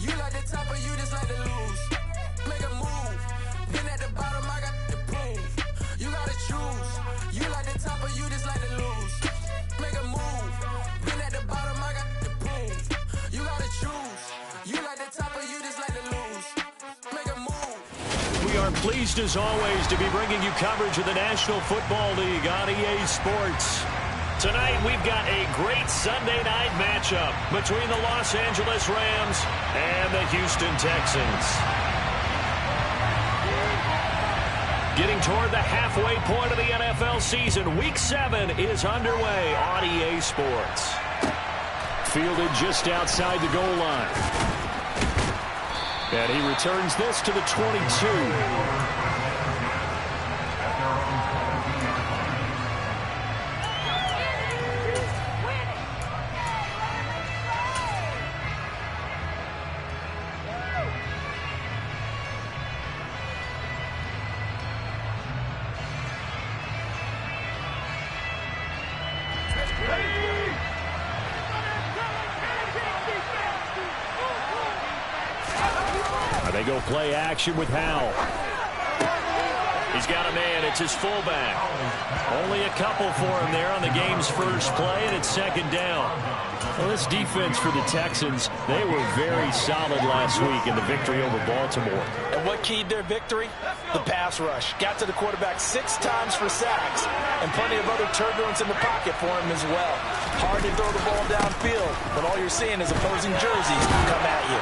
You like the top or you just like to lose? Make a move. Been at the bottom, I got the proof. You gotta choose. You like the top or you just like to lose? Make a move. Been at the bottom, I got the proof. You gotta choose. You like the top or you just like to lose? Make a move. We are pleased as always to be bringing you coverage of the National Football League on EA Sports. Tonight we've got a great Sunday night matchup between the Los Angeles Rams and the Houston Texans. Getting toward the halfway point of the NFL season, Week 7 is underway on EA Sports. Fielded just outside the goal line. And he returns this to the 22. They go play action with Howell. He's got a man. It's his fullback. Only a couple for him there on the game's first play, and it's second down. Well, this defense for the Texans, they were very solid last week in the victory over Baltimore. And what keyed their victory? The pass rush. Got to the quarterback 6 times for sacks, and plenty of other turbulence in the pocket for him as well. Hard to throw the ball downfield, but all you're seeing is opposing jerseys come at you.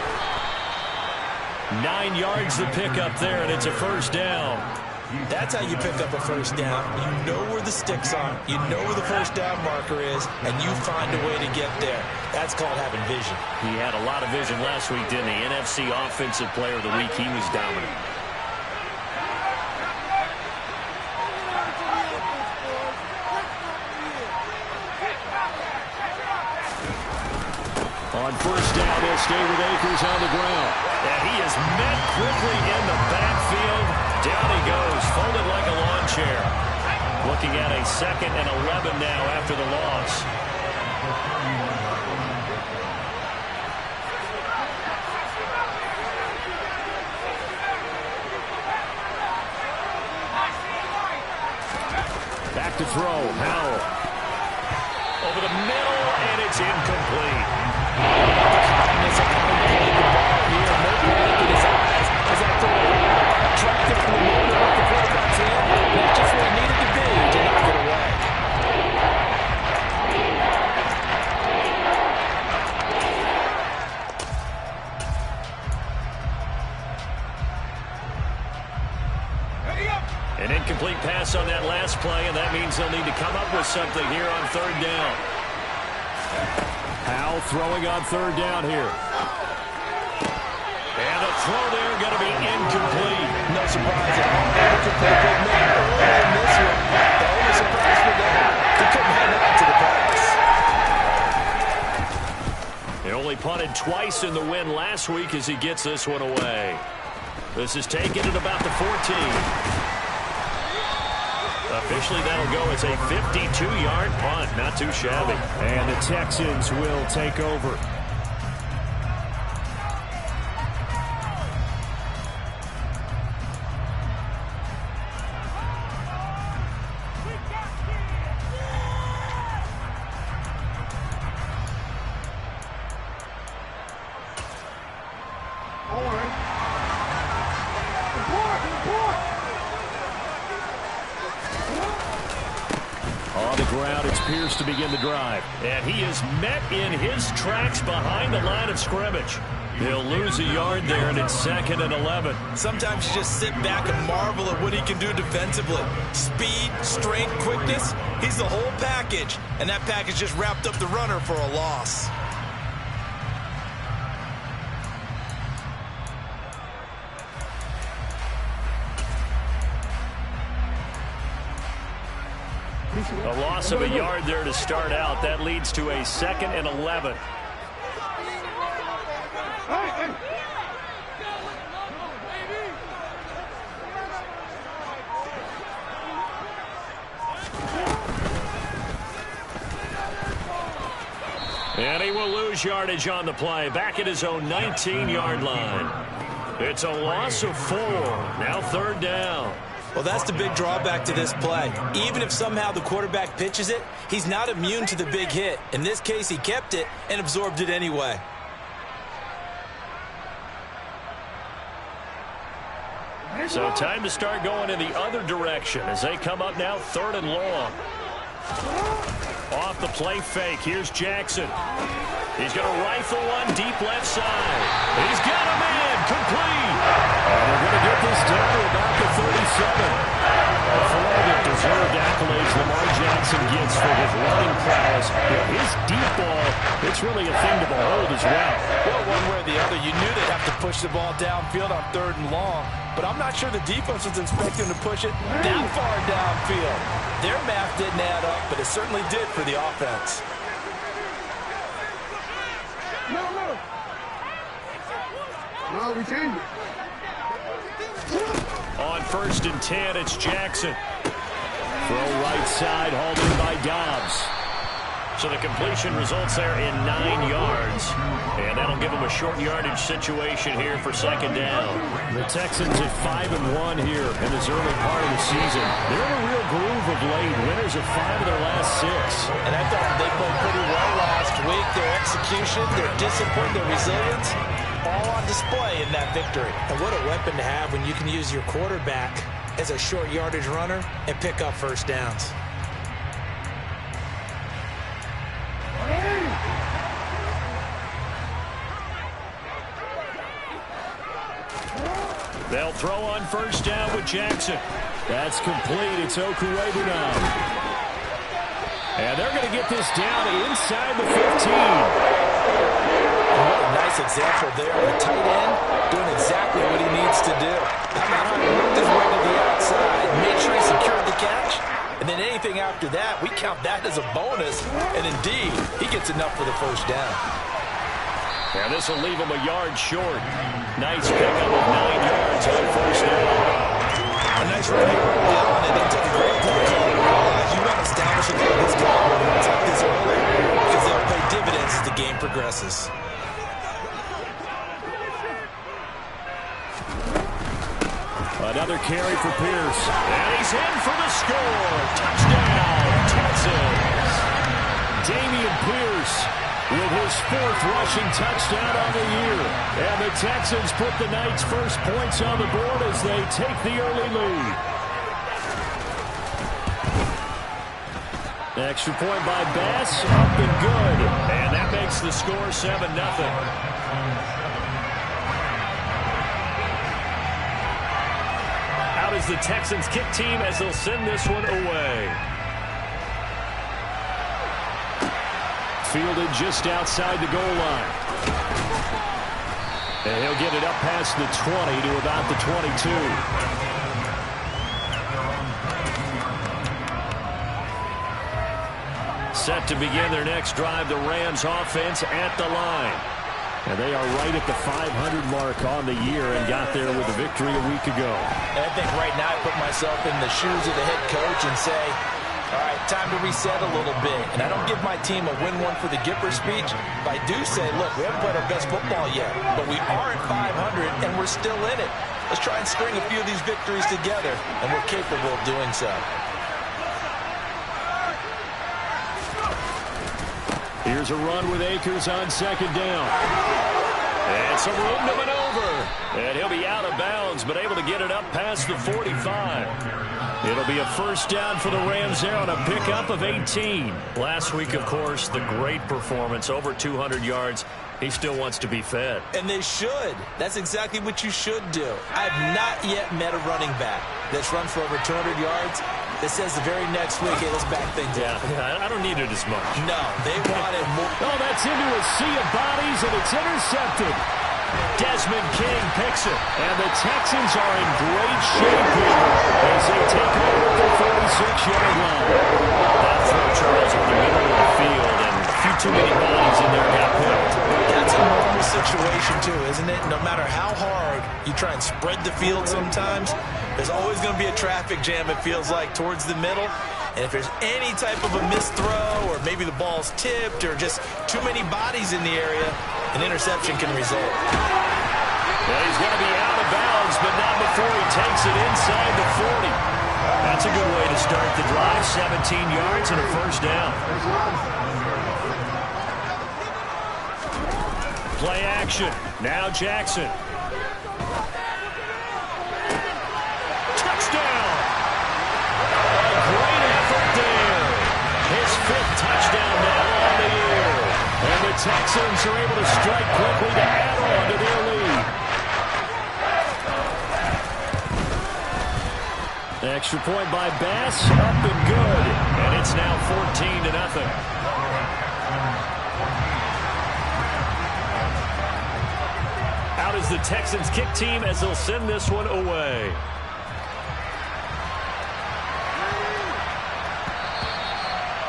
9 yards to pick up there, and it's a first down. That's how you pick up a first down. You know where the sticks are. You know where the first down marker is, and you find a way to get there. That's called having vision. He had a lot of vision last week, didn't he? NFC Offensive Player of the Week. He was dominant. On first down, they'll stay with Akers on the ground. And he is met quickly in the backfield. Down he goes, folded like a lawn chair. Looking at a 2nd and 11 now after the loss. Back to throw, Howell. Over the middle, and it's incomplete. Kindness of how he played the ball here. No panic in his eyes as that throw tracked it from the middle of the quarterback's hand. That's just where it needed to be to knock it away. An incomplete pass on that last play, and that means they'll need to come up with something here on third down. Howell throwing on third down here. And the throw there going to be incomplete. No surprise at all. That's a pretty good man early in this one. The only surprise for them, he couldn't hang on to the pass. They only punted twice in the win last week as he gets this one away. This is taken at about the 14. Officially, that'll go as a 52-yard punt. Not too shabby. And the Texans will take over. To begin the drive. And he is met in his tracks behind the line of scrimmage. He'll lose a yard there, and it's 2nd and 11. Sometimes you just sit back and marvel at what he can do defensively. Speed, strength, quickness, he's the whole package. And that package just wrapped up the runner for a loss. A loss of a yard there to start out. That leads to a 2nd and 11. And he will lose lose yardage on the play. Back at his own 19-yard line. It's a loss of 4. Now 3rd down. Well, that's the big drawback to this play. Even if somehow the quarterback pitches it, he's not immune to the big hit. In this case, he kept it and absorbed it anyway. So time to start going in the other direction as they come up now 3rd and long. Off the play fake. Here's Jackson. He's going to rifle one deep left side. He's got a man. Complete. And they're going to get this down to about the 37. For all the deserved accolades Lamar Jackson gets for his running prowess, his deep ball, it's really a thing to behold as well. Well, one way or the other, you knew they'd have to push the ball downfield on 3rd and long. But I'm not sure the defense was expecting to push it that far downfield. Their math didn't add up, but it certainly did for the offense. No, we changed it. On 1st and 10, it's Jackson. Throw right side, hauled in by Dobbs. So the completion results there in 9 yards. And that'll give them a short yardage situation here for 2nd down. The Texans at 5-1 here in this early part of the season. They're in a real groove of late. Winners of 5 of their last 6. And I thought they played pretty well last week. Their execution, their discipline, their resilience, all on display in that victory. And what a weapon to have when you can use your quarterback as a short yardage runner and pick up 1st downs. They'll throw on 1st down with Jackson. That's complete. It's Okuebu now. And they're going to get this down inside the 15. What a nice example there of a tight end doing exactly what he needs to do. How about how he worked his way to the outside, made sure he secured the catch, and then anything after that, we count that as a bonus. And indeed, he gets enough for the 1st down. And this will leave him a yard short. Nice pickup of 9 yards on 1st down. A nice run here early on, and they'll take a great play call and realize you want to establish a game this game it's like this early because they'll pay dividends as the game progresses. Another carry for Pierce. And he's in for the score. Touchdown, Texans. Dameon Pierce with his 4th rushing touchdown on the year. And the Texans put the Knights' first points on the board as they take the early lead. Extra point by Bass, up and good. And that makes the score 7-0. Out is the Texans kick team as they'll send this one away. Fielded just outside the goal line. And he'll get it up past the 20 to about the 22. Set to begin their next drive, the Rams offense at the line. And they are right at the 500 mark on the year and got there with a victory a week ago. And I think right now I put myself in the shoes of the head coach and say, all right, time to reset a little bit. And I don't give my team a win one for the Gipper speech, but I do say, look, we haven't played our best football yet, but we are at 500 and we're still in it. Let's try and string a few of these victories together, and we're capable of doing so. Here's a run with Akers on 2nd down. And some room to maneuver. And he'll be out of bounds, but able to get it up past the 45. It'll be a 1st down for the Rams there on a pickup of 18. Last week, of course, the great performance, over 200 yards. He still wants to be fed. And they should. That's exactly what you should do. I have not yet met a running back that's run for over 200 yards that says the very next week, hey, let's back things up. Yeah, I don't need it as much. No, they wanted more. Oh, that's into a sea of bodies, and it's intercepted. Desmond King picks it, and the Texans are in great shape here as they take over at the 46-yard line. That throw, Charles, over the middle of the field, and a few too many bodies in there got picked. That's a normal situation, too, isn't it? No matter how hard you try and spread the field sometimes, there's always going to be a traffic jam, it feels like, towards the middle. And if there's any type of a missed throw or maybe the ball's tipped or just too many bodies in the area, an interception can result. Well, he's going to be out of bounds, but not before he takes it inside the 40. That's a good way to start the drive. 17 yards and a first down. Play action. Now Jackson. Touchdown. A great effort there. His 5th touchdown now on the year. And the Texans are able to strike quickly to add on to their lead. Extra point by Bass, up and good. And it's now 14-0. Out is the Texans kick team as they'll send this one away.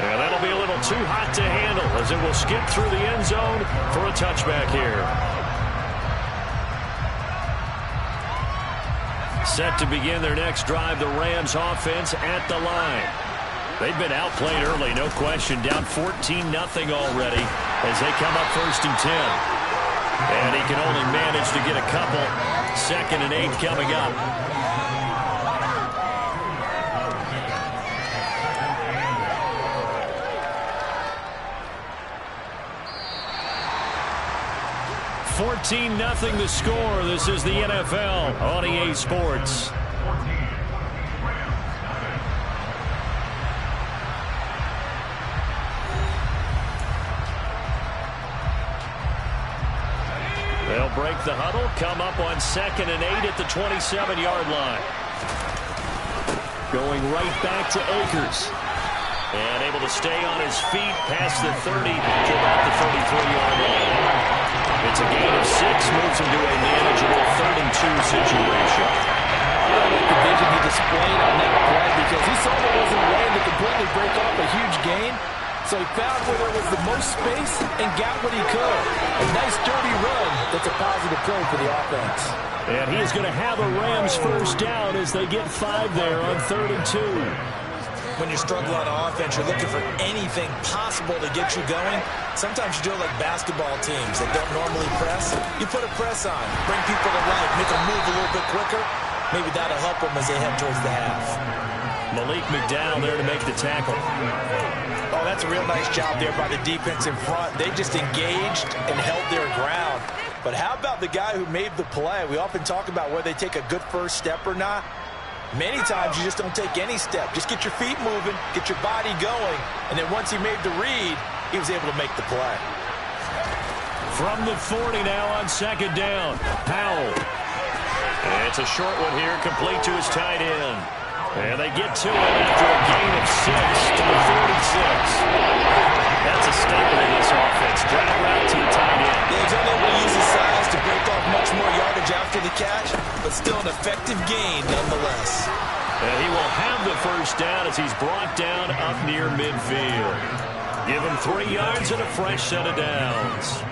And that'll be a little too hot to handle as it will skip through the end zone for a touchback here. Set to begin their next drive, the Rams offense at the line. They've been outplayed early, no question. Down 14-0 already as they come up 1st and 10. And he can only manage to get a couple. 2nd and 8 coming up. $14-0 the score. This is the NFL on EA Sports. They'll break the huddle, come up on 2nd and 8 at the 27-yard line. Going right back to Akers. And able to stay on his feet past the 30 to about the 33-yard line. It's a gain of 6, moves him to a manageable 3rd and 2 situation. I like the vision he displayed on that play because he saw there wasn't a way to completely break off a huge gain. So he found where there was the most space and got what he could. A nice dirty run that's a positive play for the offense. And he is going to have a Rams first down as they get 5 there on 3rd and 2. When you struggle on offense, you're looking for anything possible to get you going. Sometimes you do it like basketball teams that don't normally press. You put a press on, bring people to life, make them move a little bit quicker. Maybe that'll help them as they head towards the half. Malik McDowell there to make the tackle. Oh, that's a real nice job there by the defense in front. They just engaged and held their ground. But how about the guy who made the play? We often talk about whether they take a good first step or not. Many times you just don't take any step. Just get your feet moving, get your body going, and then once he made the read, he was able to make the play. From the 40 now on 2nd down, Powell. And it's a short one here, complete to his tight end. And they get to it after a gain of 6 to the 46. That's a staple in this offense. Drag route to the tight end. He's only able to use his size to break off much more yardage after the catch, but still an effective gain nonetheless. And he will have the first down as he's brought down up near midfield. Give him 3 yards and a fresh set of downs.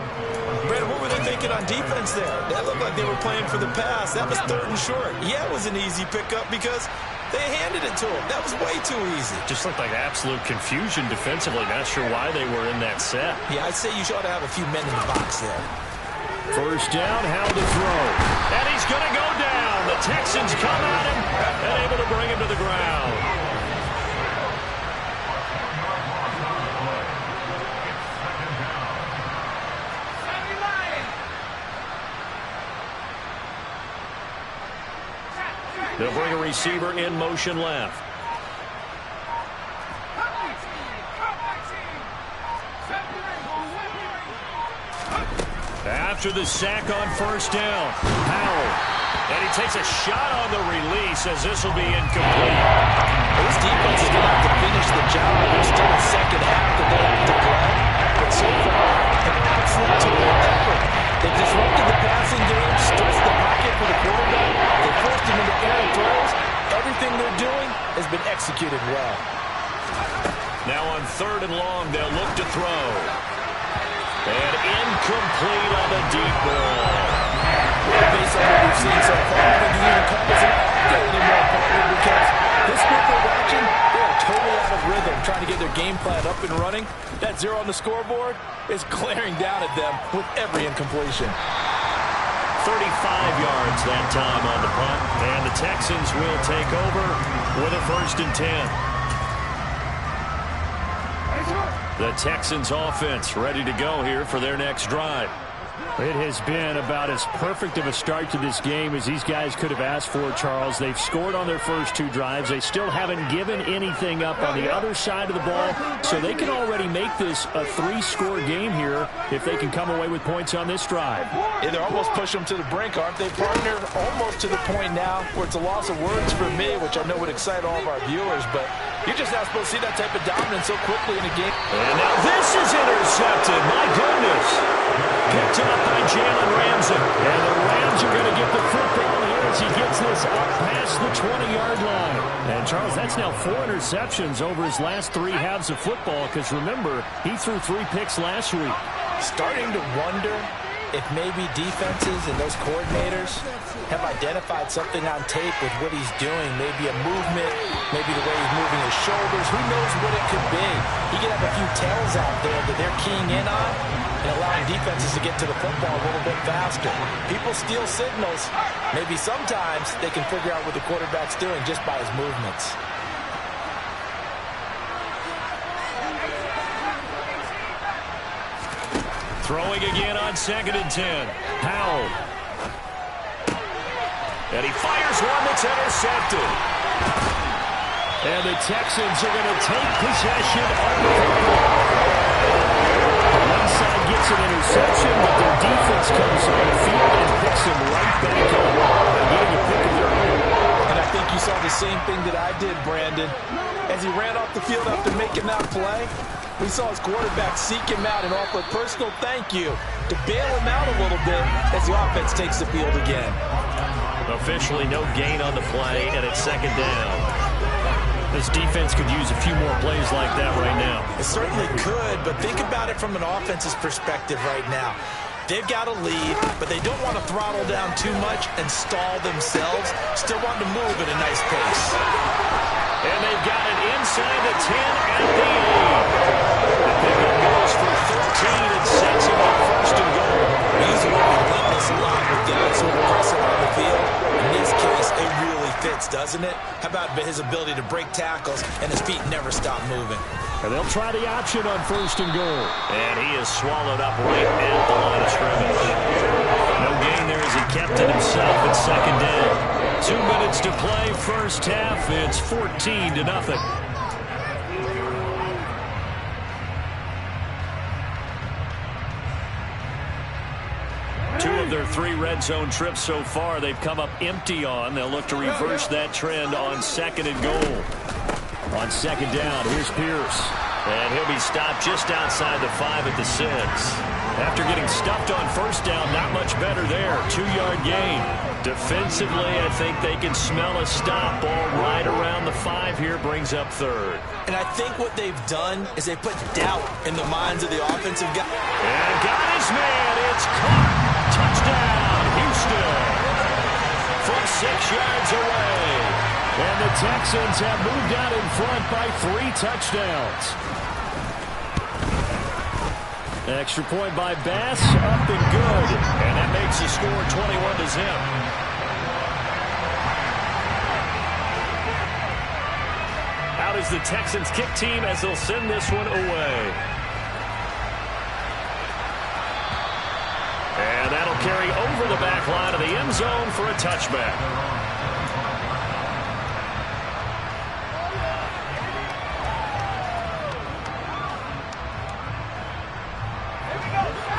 Brad, what were they thinking on defense there? That looked like they were playing for the pass. That was 3rd and short. Yeah, it was an easy pickup because they handed it to him. That was way too easy. Just looked like absolute confusion defensively. Not sure why they were in that set. Yeah, I'd say you ought to have a few men in the box there. First down, how to throw. And he's going to go down. The Texans come at him and able to bring him to the ground. They'll bring a receiver in motion left. After the sack on first down, Powell. And he takes a shot on the release as this will be incomplete. This defense is going to have to finish the job. There's still a second half that they have to play. But so far, an excellent total effort. They disrupted the passing game, stretched the pocket for the quarterback. They forced him into air throws. Everything they're doing has been executed well. Now on 3rd and long, they'll look to throw. And incomplete on the deep ball. Based on what we've seen so far, I think you even call this an update anymore, partner, because this group we're watching, they are totally out of game plan up and running, that 0 on the scoreboard is glaring down at them with every incompletion. 35 yards that time on the punt, and the Texans will take over with a 1st and 10. The Texans offense ready to go here for their next drive. It has been about as perfect of a start to this game as these guys could have asked for, Charles. They've scored on their first 2 drives. They still haven't given anything up on the other side of the ball, so they can already make this a 3-score game here if they can come away with points on this drive. Yeah, they're almost pushing them to the brink, aren't they, partner? Almost to the point now where it's a loss of words for me, which I know would excite all of our viewers, but you're just not supposed to see that type of dominance so quickly in a game. And now this is intercepted. My goodness. Picked up by Jalen Ramsey. And the Rams are going to get the football here as he gets this up past the 20-yard line. And, Charles, that's now 4 interceptions over his last 3 halves of football because, remember, he threw 3 picks last week. Starting to wonder if maybe defenses and those coordinators have identified something on tape with what he's doing. Maybe a movement, maybe the way he's moving his shoulders. Who knows what it could be? He could have a few tells out there that they're keying in on and allowing defenses to get to the football a little bit faster. People steal signals. Maybe sometimes they can figure out what the quarterback's doing just by his movements. Throwing again on 2nd and 10. Howell. And he fires one that's intercepted. And the Texans are going to take possession of the football. One side gets an interception, but their defense comes on the field and picks them right back up. Getting a pick of their own. And I think you saw the same thing that I did, Brandon. As he ran off the field after making that play, we saw his quarterback seek him out and offer a personal thank you to bail him out a little bit as the offense takes the field again. Officially no gain on the play, and it's 2nd down. This defense could use a few more plays like that right now. It certainly could, but think about it from an offense's perspective right now. They've got a lead, but they don't want to throttle down too much and stall themselves. Still want to move at a nice pace. And they've got it inside the 10 at the 8. The pickup goes for 13 and sets him up 1st and goal. He's working relentless a lot with guys who are pressing on the field. In this case, it really fits, doesn't it? How about his ability to break tackles and his feet never stop moving? And they'll try the option on 1st and goal. And he is swallowed up right at the line of scrimmage. No gain there as he kept it himself at 2nd down. 2 minutes to play, first half. It's 14-0. Two of their 3 red zone trips so far they've come up empty on. They'll look to reverse that trend on 2nd and goal. On 2nd down, here's Pierce. And he'll be stopped just outside the 5 at the 6. After getting stuffed on 1st down, not much better there. 2-yard gain. Defensively, I think they can smell a stop. Ball right around the 5 here, brings up 3rd. And I think what they've done is they put doubt in the minds of the offensive guy. And got his man. It's caught. Touchdown, Houston. From 6 yards away. And the Texans have moved out in front by 3 touchdowns. Extra point by Bass, up and good. And that makes the score 21-0. Out is the Texans kick team as they'll send this one away. And that'll carry over the back line of the end zone for a touchback.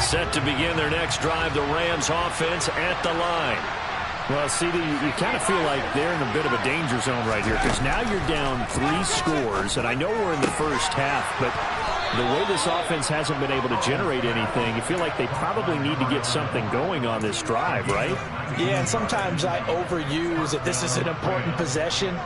Set to begin their next drive, the Rams offense at the line. Well, CD, you kind of feel like they're in a bit of a danger zone right here because now you're down 3 scores, and I know we're in the first half, but the way this offense hasn't been able to generate anything, you feel like they probably need to get something going on this drive, right? Yeah, and sometimes I overuse that this is an important possession.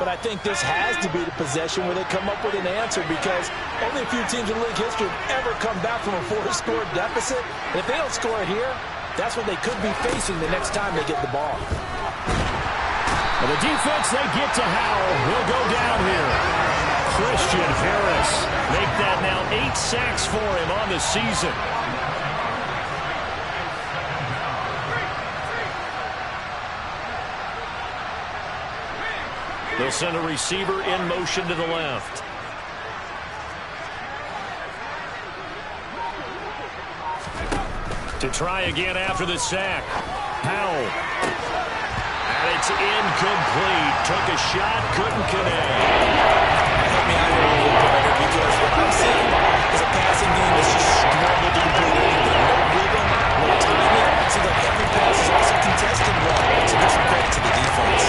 But I think this has to be the possession where they come up with an answer because only a few teams in league history have ever come back from a 4-score deficit. And if they don't score it here, that's what they could be facing the next time they get the ball. Well, the defense, they get to Howell. He'll go down here. Christian Harris. Make that now 8 sacks for him on the season. They'll send a receiver in motion to the left. To try again after the sack. Howell. And it's incomplete. Took a shot, couldn't connect. Help me out here a little bit, because what I'm seeing is a passing game that's just scrambled to complete anything. No rhythm, no timing. It seems like every pass is also contested well. So give some credit to the defense.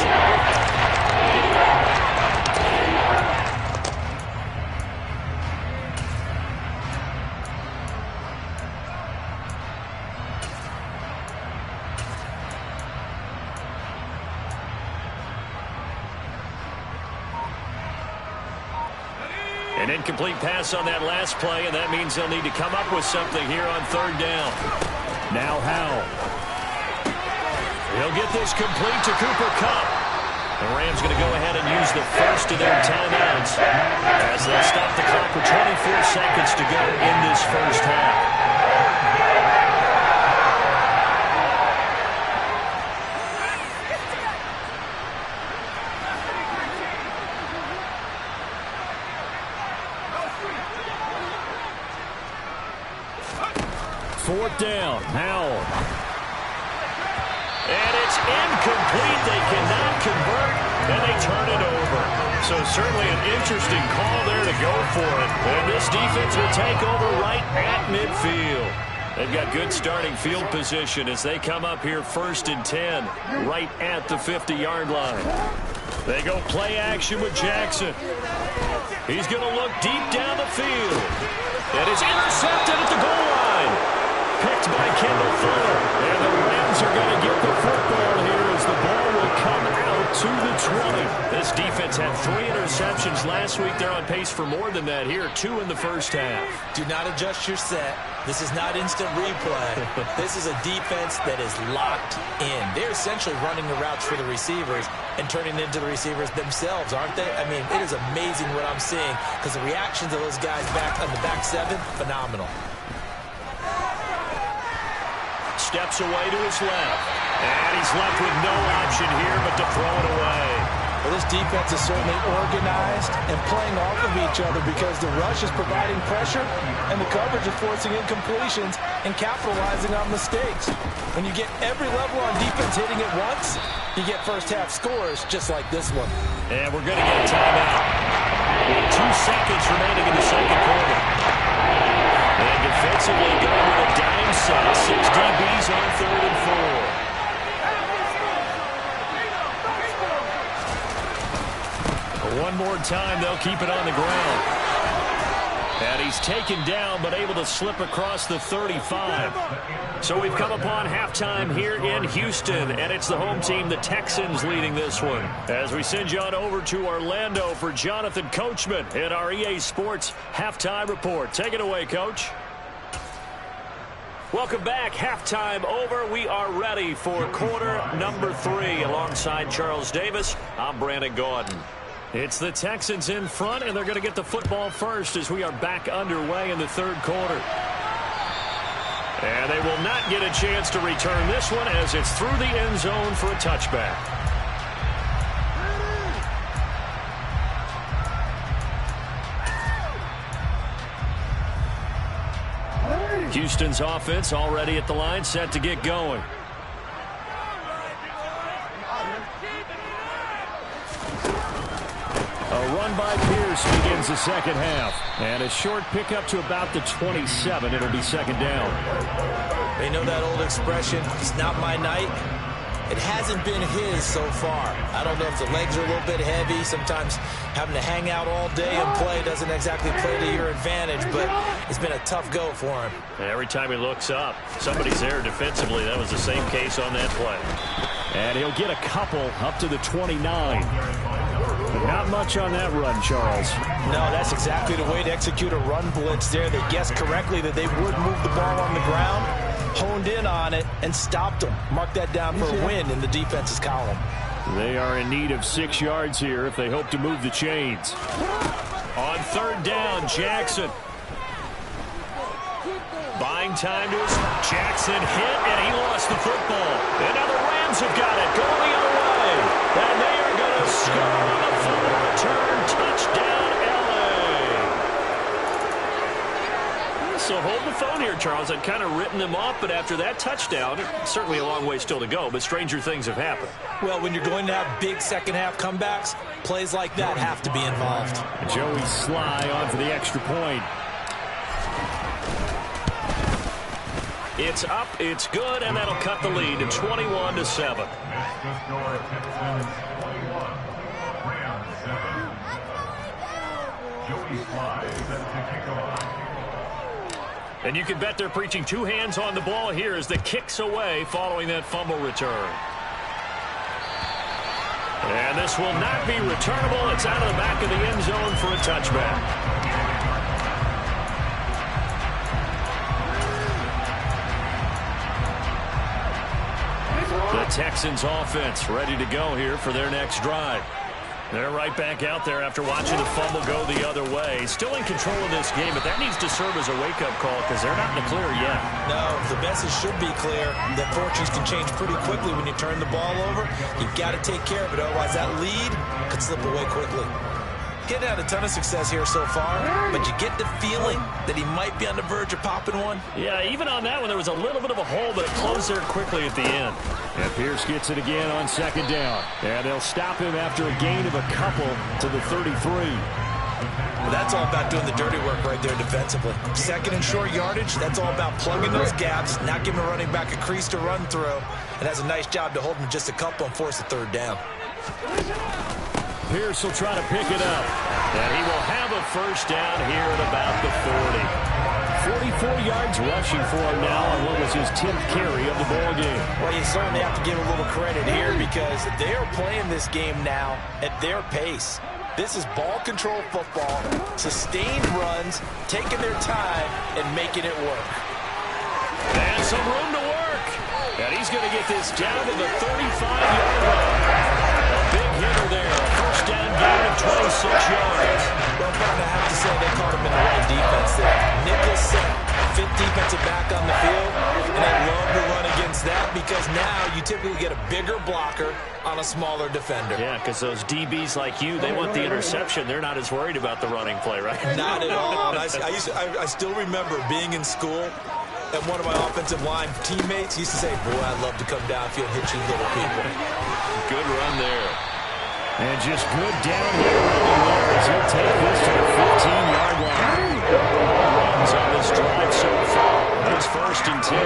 An incomplete pass on that last play, and that means they'll need to come up with something here on third down. Now Howell. He'll get this complete to Cooper Kupp. The Rams going to go ahead and use the first of their timeouts as they'll stop the clock with 24 seconds to go in this first half. Fourth down, Howell. And it's incomplete. They cannot convert, and they turn it over. So certainly an interesting call there to go for it. And this defense will take over right at midfield. They've got good starting field position as they come up here 1st and 10, right at the 50-yard line. They go play action with Jackson. He's going to look deep down the field. And it's intercepted at the goal line. Picked by Kendall Fuller. And the Rams are going to get the football here as the ball will come out to the 20. This defense had 3 interceptions last week. They're on pace for more than that here. 2 in the first half. Do not adjust your set. This is not instant replay. This is a defense that is locked in. They're essentially running the routes for the receivers and turning into the receivers themselves, aren't they? I mean, it is amazing what I'm seeing because the reactions of those guys back on the back 7, phenomenal. Steps away to his left. And he's left with no option here but to throw it away. Well, this defense is certainly organized and playing off of each other because the rush is providing pressure and the coverage is forcing incompletions and capitalizing on mistakes. When you get every level on defense hitting it once, you get first half scores just like this one. And we're going to get a timeout with 2 seconds remaining in the second quarter. And defensively going with a dime set. 6 DBs on 3rd and 4. One more time, they'll keep it on the ground. And he's taken down, but able to slip across the 35. So we've come upon halftime here in Houston, and it's the home team, the Texans, leading this one. As we send you on over to Orlando for Jonathan Coachman in our EA Sports Halftime Report. Take it away, Coach. Welcome back. Halftime over. We are ready for quarter number 3. Alongside Charles Davis, I'm Brandon Gordon. It's the Texans in front, and they're going to get the football first as we are back underway in the third quarter. And they will not get a chance to return this one as it's through the end zone for a touchback. Houston's offense already at the line, set to get going. A run by Pierce begins the second half. And a short pickup to about the 27. It'll be second down. They know that old expression, it's not my night. It hasn't been his so far. I don't know if the legs are a little bit heavy. Sometimes having to hang out all day and play doesn't exactly play to your advantage, but it's been a tough go for him. Every time he looks up, somebody's there defensively. That was the same case on that play. And he'll get a couple up to the 29. But not much on that run, Charles. No, that's exactly the way to execute a run blitz there. They guessed correctly that they would move the ball on the ground, honed in on it, and stopped them. Mark that down for a win in the defense's column. They are in need of 6 yards here if they hope to move the chains. On third down, Jackson. Buying time to his Jackson hit, and he lost the football. And now the Rams have got it, going the other way. And they are going to score on a fumble return. Touchdown, L.A. So hold the phone here, Charles. I'd kind of written them off, but after that touchdown, certainly a long way still to go, but stranger things have happened. Well, when you're going to have big second-half comebacks, plays like that have to be involved. Joey Sly on for the extra point. It's up, it's good, and that'll cut the lead to 21-7. And you can bet they're preaching two hands on the ball here as the kick's away following that fumble return. And this will not be returnable. It's out of the back of the end zone for a touchback. The Texans offense ready to go here for their next drive. They're right back out there after watching the fumble go the other way. Still in control of this game, but that needs to serve as a wake-up call because they're not in the clear yet. No, the message should be clear that fortunes can change pretty quickly when you turn the ball over. You've got to take care of it, otherwise that lead could slip away quickly. Getting had a ton of success here so far, but you get the feeling that he might be on the verge of popping one. Yeah, even on that one, there was a little bit of a hole, but it closed there quickly at the end. And Pierce gets it again on second down. And they'll stop him after a gain of a couple to the 33. Well, that's all about doing the dirty work right there defensively. Second and short yardage, that's all about plugging those gaps, not giving a running back a crease to run through. And that's a nice job to hold him just a couple and force a third down. Pierce will try to pick it up. And he will have a first down here at about the 40. 44 yards rushing for him now on what was his 10th carry of the ball game. Well, you certainly have to give a little credit here because they are playing this game now at their pace. This is ball control football, sustained runs, taking their time, and making it work. And some room to work. And he's going to get this down to the 35-yard line. A big hitter there. A first down gain of 26 yards. Well, Brian, I have to say they caught him in the right defense there. Nickel set, fit defensive back on the field, and I love to run against that because now you typically get a bigger blocker on a smaller defender. Yeah, because those DBs like you, they want the interception. They're not as worried about the running play, right? Not at all. And I still remember being in school, and one of my offensive line teammates used to say, boy, I'd love to come downfield and hit you little people. Good run there. And just good downhill running there as he'll take this to the 15-yard line. Runs on this drive so far. It's first and 10.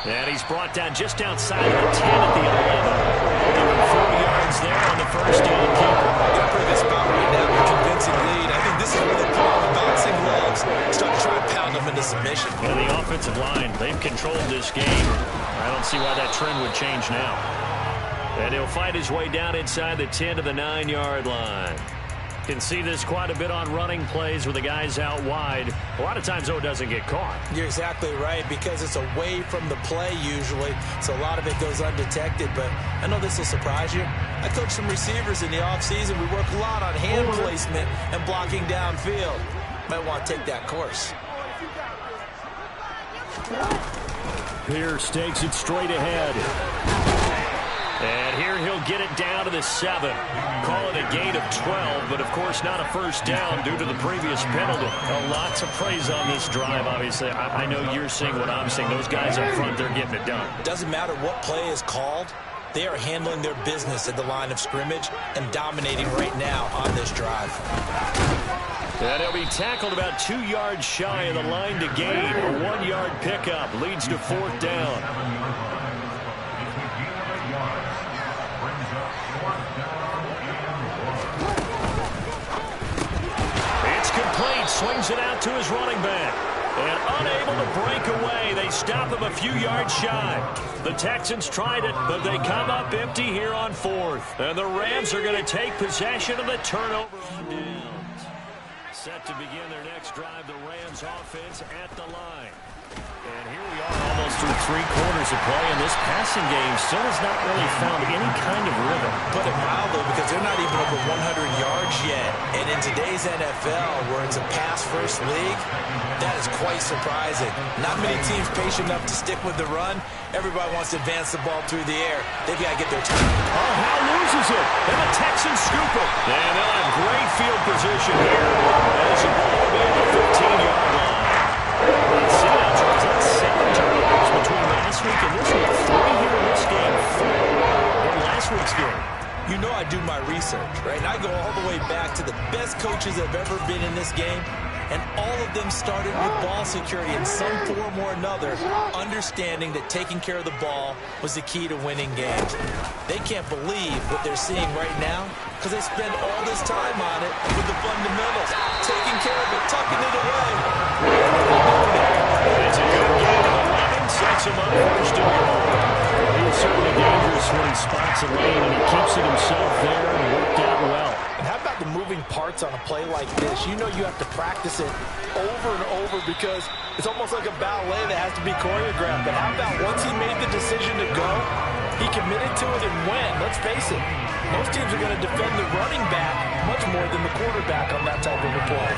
And he's brought down just outside of the 10 at the 11. Given 4 yards there on the first down keeper. Got a pretty good spot right now with a convincing lead. I think this is where they put on the bouncing legs, start to try and pound them into submission. And the offensive line, they've controlled this game. I don't see why that trend would change now. And he'll fight his way down inside the 10 to the 9-yard line. Can see this quite a bit on running plays with the guys out wide. A lot of times, though, it doesn't get caught. You're exactly right because it's away from the play usually, so a lot of it goes undetected. But I know this will surprise you. I coach some receivers in the offseason. We work a lot on hand placement and blocking downfield. Might want to take that course. Pierce takes it straight ahead. And here he'll get it down to the 7. Call it a gain of 12, but of course not a first down due to the previous penalty. Lots of praise on this drive, obviously. I know you're seeing what I'm seeing. Those guys up front, they're getting it done. Doesn't matter what play is called. They are handling their business at the line of scrimmage and dominating right now on this drive. And he'll be tackled about 2 yards shy of the line to gain. A 1-yard pickup leads to 4th down. Complete, swings it out to his running back. And unable to break away, they stop him a few yards shy. The Texans tried it, but they come up empty here on 4th. And the Rams are going to take possession of the turnover on downs. Set to begin their next drive, the Rams offense at the line. And here we are almost through 3 quarters of play, and this passing game still has not really found any kind of rhythm. Put it mildly, because they're not even over 100 yards yet. And in today's NFL, where it's a pass-first league, that is quite surprising. Not many teams patient enough to stick with the run. Everybody wants to advance the ball through the air. They've got to get their time. Oh, Howell loses it, and the Texans scoop it. And they'll have great field position here as the ball will be at the 15-yard line. Let's see now, Charles, that's 7 turnovers between last week and this week. 3 here in this game, 4 in last week's game. You know I do my research, right? And I go all the way back to the best coaches that have ever been in this game, and all of them started with ball security in some form or another, understanding that taking care of the ball was the key to winning games. They can't believe what they're seeing right now because they spend all this time on it with the fundamentals, taking care of it, tucking it away. It's a good game. 11 sets him up first and goal. He was certainly dangerous when he spots a lane, and he keeps it himself there and worked out well. And how about the moving parts on a play like this? You know you have to practice it over and over because it's almost like a ballet that has to be choreographed. But how about once he made the decision to go, he committed to it and went. Let's face it, most teams are going to defend the running back much more than the quarterback on that type of a play.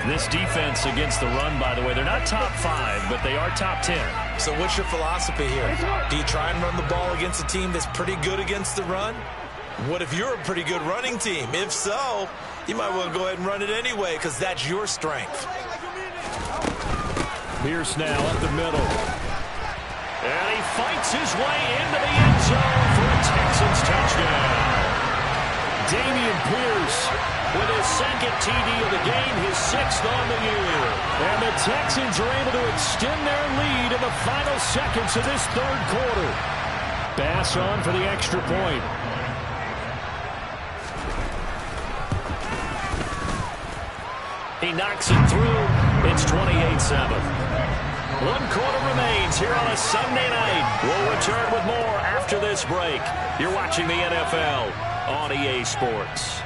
This defense against the run, by the way, they're not top 5, but they are top 10. So what's your philosophy here? Do you try and run the ball against a team that's pretty good against the run? What if you're a pretty good running team? If so, you might well go ahead and run it anyway because that's your strength. Pierce now up the middle. And he fights his way into the end zone for a Texans touchdown. Dameon Pierce with his 2nd TD of the game, his 6th on the year. And the Texans are able to extend their lead in the final seconds of this 3rd quarter. Bass on for the extra point. He knocks it through. It's 28-7. 1 quarter remains here on a Sunday night. We'll return with more after this break. You're watching the NFL on EA Sports.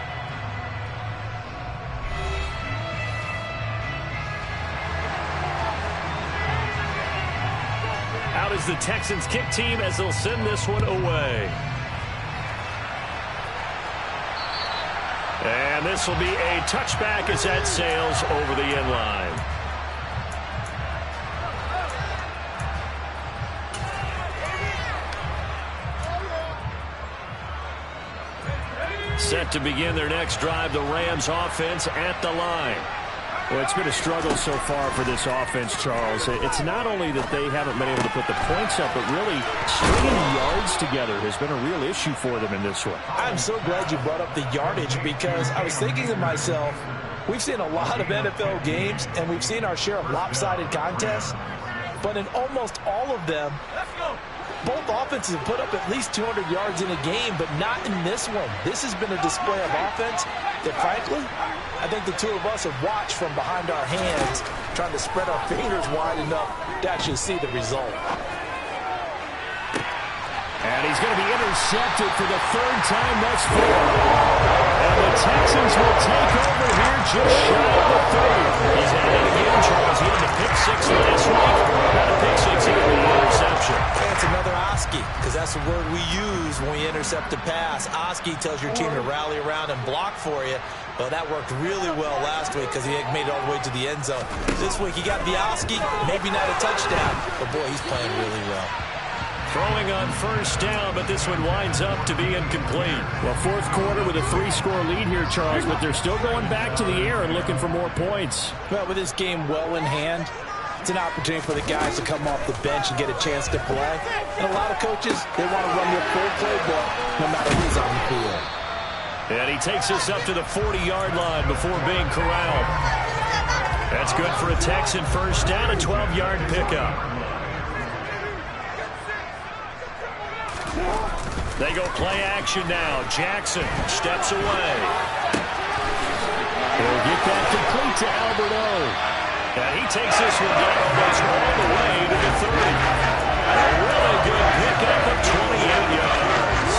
Out is the Texans kick team as they'll send this one away. And this will be a touchback as that sails over the end line. Set to begin their next drive, the Rams offense at the line. Well, it's been a struggle so far for this offense, Charles. It's not only that they haven't been able to put the points up, but really stringing yards together has been a real issue for them in this one. I'm so glad you brought up the yardage because I was thinking to myself, we've seen a lot of NFL games and we've seen our share of lopsided contests, but in almost all of them, both offenses have put up at least 200 yards in a game, but not in this one. This has been a display of offense that, frankly, I think the two of us have watched from behind our hands, trying to spread our fingers wide enough to actually see the result. And he's going to be intercepted for the 3rd time thus far. And the Texans will take over here just shy of the 30. He's had it again, Charles. He had the pick 6 last week. Got a pick 6 here with the interception. And it's another Oski, because that's the word we use when we intercept a pass. Oski tells your team to rally around and block for you. Well, that worked really well last week because he made it all the way to the end zone. This week he got the Oski, maybe not a touchdown, but boy, he's playing really well. Throwing on 1st down, but this one winds up to be incomplete. Well, 4th quarter with a 3-score lead here, Charles, but they're still going back to the air and looking for more points. Well, with this game well in hand, it's an opportunity for the guys to come off the bench and get a chance to play. And a lot of coaches, they want to run their full playbook no matter who's on the field. And he takes us up to the 40-yard line before being corralled. That's good for a Texan 1st down, a 12-yard pickup. They go play action now. Jackson steps away. They'll get that complete to Alberto. And he takes this one down almost all the way to the 30. A really good pickup of 28 yards.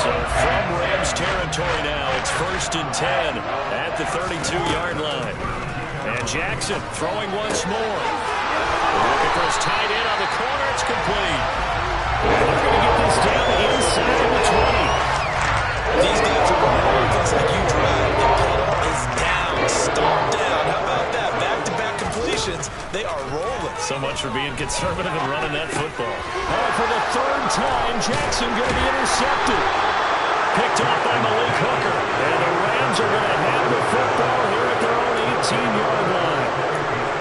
So from Rams territory now, it's 1st and 10 at the 32-yard line. And Jackson throwing once more. Looking for his completions. They are rolling. So much for being conservative and running that football. Oh, for the third time, Jackson going to be intercepted. Picked off by Malik Hooker. And the Rams are going to have the football here at their own 18-yard line.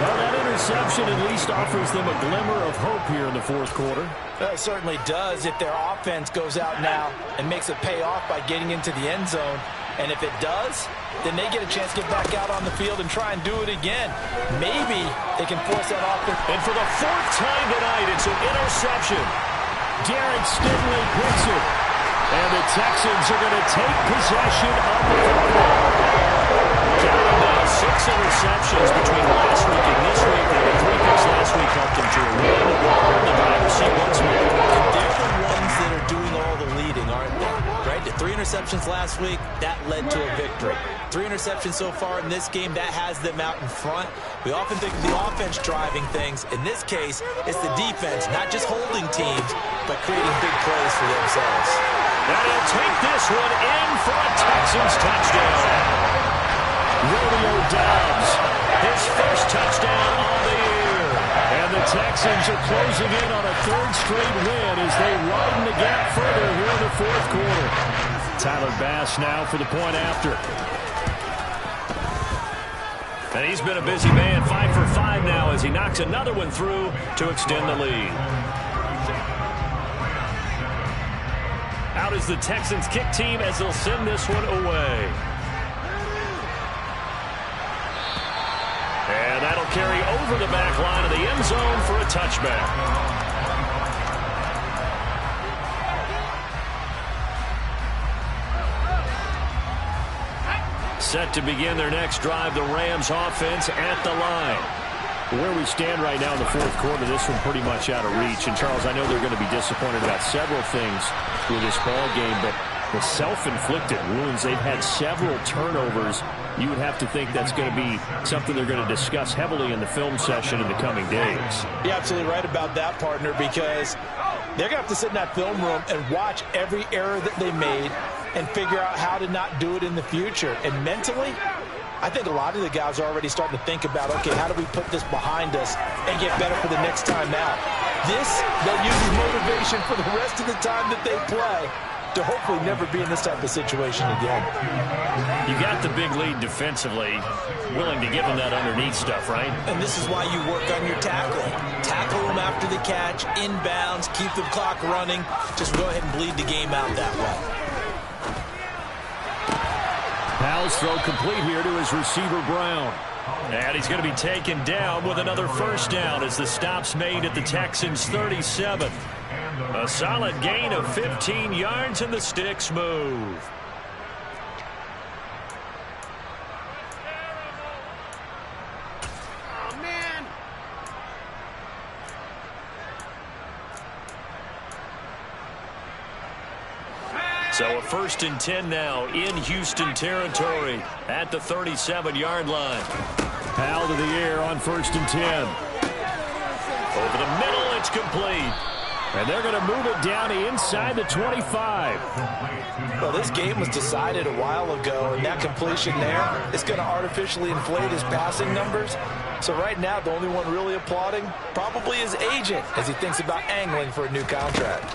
Well, that interception at least offers them a glimmer of hope here in the fourth quarter. It certainly does if their offense goes out now and makes it pay off by getting into the end zone. And if it does, then they get a chance to get back out on the field and try and do it again. Maybe they can force that offense. And for the fourth time tonight, it's an interception. Derek Stingley picks it. And the Texans are going to take possession of the football. Counting now 6 interceptions between last week and this week. The 3 picks last week helped them to a win. The driver's seat once more. And they're the ones that are doing all the leading, aren't they? Right? The 3 interceptions last week, that led to a victory. 3 interceptions so far in this game, that has them out in front. We often think of the offense driving things. In this case, it's the defense, not just holding teams, but creating big plays for themselves. And he'll take this one in for a Texans touchdown. Rodeo Dobbs, His first touchdown on the year. and the Texans are closing in on a third straight win as they widen the gap further here in the fourth quarter. Tyler Bass now for the point after. And he's been a busy man, 5 for 5 now as he knocks another one through to extend the lead. Out is the Texans kick team as they'll send this one away. And that'll carry over the back line of the end zone for a touchback. Set to begin their next drive, the Rams offense at the line. Where we stand right now in the fourth quarter, this one pretty much out of reach. And, Charles, I know they're going to be disappointed about several things with this ball game, but the self-inflicted wounds, they've had several turnovers. You would have to think that's going to be something they're going to discuss heavily in the film session in the coming days. You're absolutely right about that, partner, because they're going to have to sit in that film room and watch every error that they made and figure out how to not do it in the future. And mentally, I think a lot of the guys are already starting to think about, okay, how do we put this behind us and get better for the next time out? This, they'll use as motivation for the rest of the time that they play to hopefully never be in this type of situation again. You got the big lead defensively, willing to give them that underneath stuff, right? And this is why you work on your tackling. Tackle them after the catch, inbounds, keep the clock running. Just go ahead and bleed the game out that way. Powell's throw complete here to his receiver, Brown. And he's going to be taken down with another first down as the stop's made at the Texans' 37. A solid gain of 15 yards and the sticks move. Oh, man. So a 1st and 10 now in Houston territory at the 37-yard line. Powell to the air on 1st and 10. Over the middle, it's complete. And they're going to move it down inside the 25. Well, this game was decided a while ago, and that completion there is going to artificially inflate his passing numbers. So right now, the only one really applauding probably his agent as he thinks about angling for a new contract.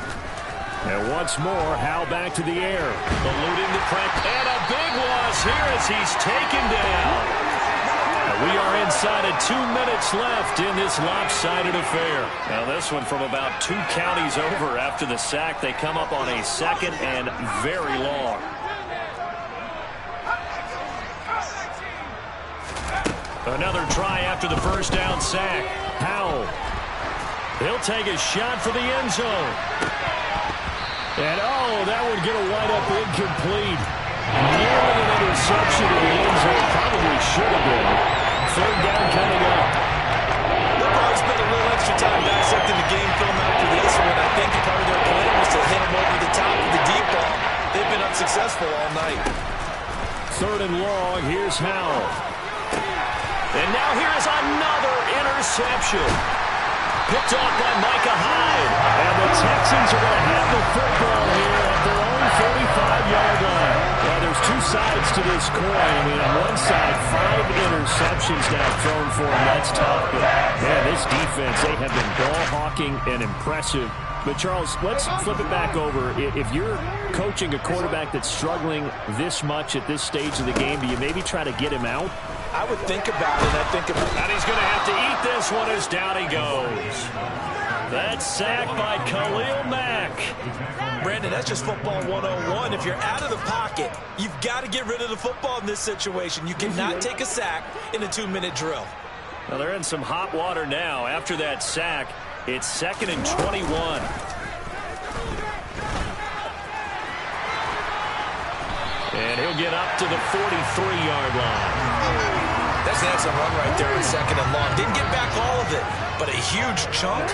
And once more, Howell back to the air. Eluding the press. And a big loss here as he's taken down. We are inside of 2 minutes left in this lopsided affair. Now this one from about 2 counties over after the sack. They come up on a 2nd and very long. Another try after the first down sack. Howell. He'll take a shot for the end zone. And, oh, that would get a wide-up incomplete. Nearly an interception in the end zone. Probably should have been. 3rd down coming up. They'll probably spend a little extra time dissecting the game film after this one. I think part of their plan was to hit him over the top of the deep ball. They've been unsuccessful all night. 3rd and long. Here's Howell. And now here's another interception. Picked off by Micah Hyde. And the Texans are going to have the football here at their own 45-yard line. Well, their there's two sides to this coin. I mean, on one side, 5 interceptions now thrown for him. That's tough. But, man, this defense, they have been ball-hawking and impressive. But, Charles, let's flip it back over. If you're coaching a quarterback that's struggling this much at this stage of the game, do you maybe try to get him out? I would think about it. And he's going to have to eat this one as down he goes. That's sacked by Khalil Mack. Brandon, that's just football 101. If you're out of the pocket, you've got to get rid of the football in this situation. You cannot take a sack in a 2-minute drill. Well, they're in some hot water now. After that sack, it's 2nd and 21. And he'll get up to the 43-yard line. That's an excellent run right there in 2nd and long. Didn't get back all of it, but a huge chunk.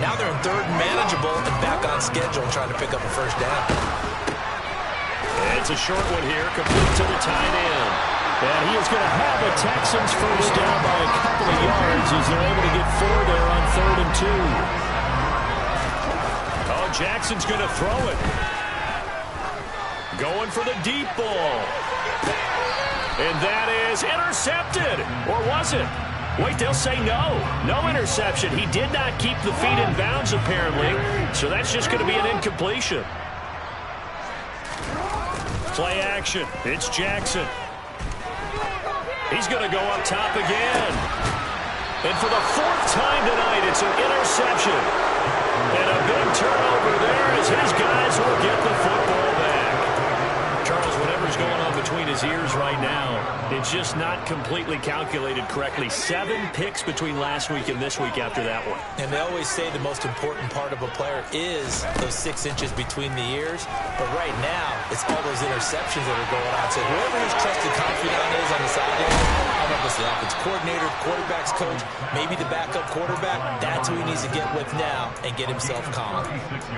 Now they're in 3rd and manageable and back on schedule trying to pick up a first down. It's a short one here, complete to the tight end. And he is going to have the Texans first down by a couple of yards as they're able to get 4 there on 3rd and 2. Oh, Jackson's going to throw it. Going for the deep ball. And that is intercepted. Or was it? Wait, they'll say no. No interception. He did not keep the feet in bounds, apparently. So that's just going to be an incompletion. Play action. It's Jackson. He's going to go up top again. And for the 4th time tonight, it's an interception. And a big turnover there as his guys will get the football back. Charles, whatever's going on between his ears right now, it's just not completely calculated correctly. 7 picks between last week and this week after that one. And they always say the most important part of a player is those 6 inches between the ears. But right now, it's all those interceptions that are going on. So whoever his trusted confidant is on the sideline, I don't know if it's the offense coordinator, quarterback's coach, maybe the backup quarterback, that's who he needs to get with now and get himself calm.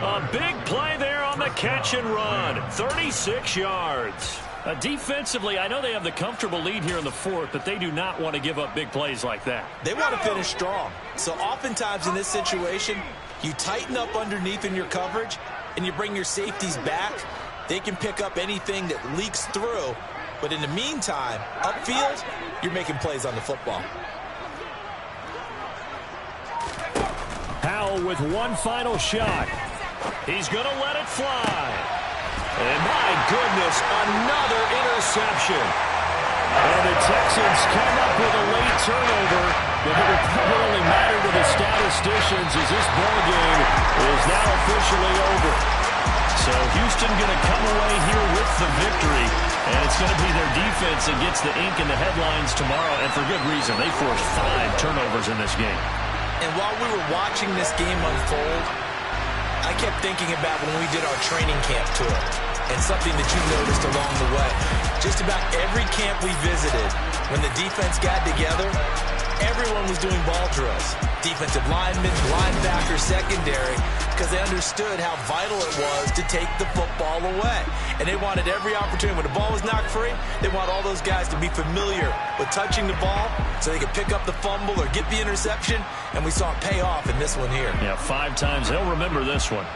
A big play there on the catch and run. 36 yards. Defensively, I know they have the comfortable lead here in the 4th, but they do not want to give up big plays like that. They want to finish strong. So oftentimes in this situation, you tighten up underneath in your coverage, and you bring your safeties back. They can pick up anything that leaks through. But in the meantime, upfield, you're making plays on the football. Howell with one final shot. He's going to let it fly. And my goodness, another interception. And the Texans come up with a late turnover, but it will probably matter to the statisticians as this ball game is now officially over. So Houston going to come away here with the victory, and it's going to be their defense that gets the ink in the headlines tomorrow, and for good reason. They forced 5 turnovers in this game. And while we were watching this game unfold, I kept thinking about when we did our training camp tour and something that you noticed along the way. Just about every camp we visited, when the defense got together, everyone was doing ball drills. Defensive linemen, linebackers, secondary, because they understood how vital it was to take the football away. And they wanted every opportunity. When the ball was knocked free, they want all those guys to be familiar with touching the ball so they could pick up the fumble or get the interception, and we saw it pay off in this one here. Yeah, 5 times. They'll remember this one.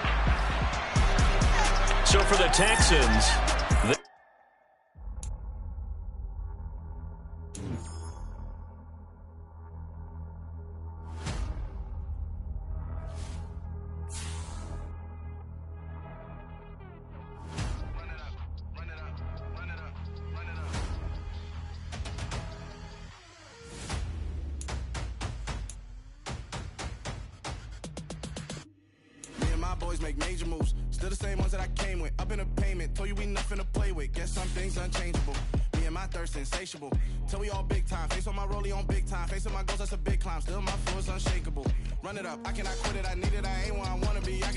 So for the Texans, boys make major moves. Still the same ones that I came with. Up in a payment. Told you we nothing to play with. Guess some things unchangeable. Me and my thirst insatiable. Till we all big time. Face on my rollie on big time. Facing my goals, that's a big climb. Still my flow is unshakable. Run it up. I cannot quit it. I need it. I ain't where I wanna be. I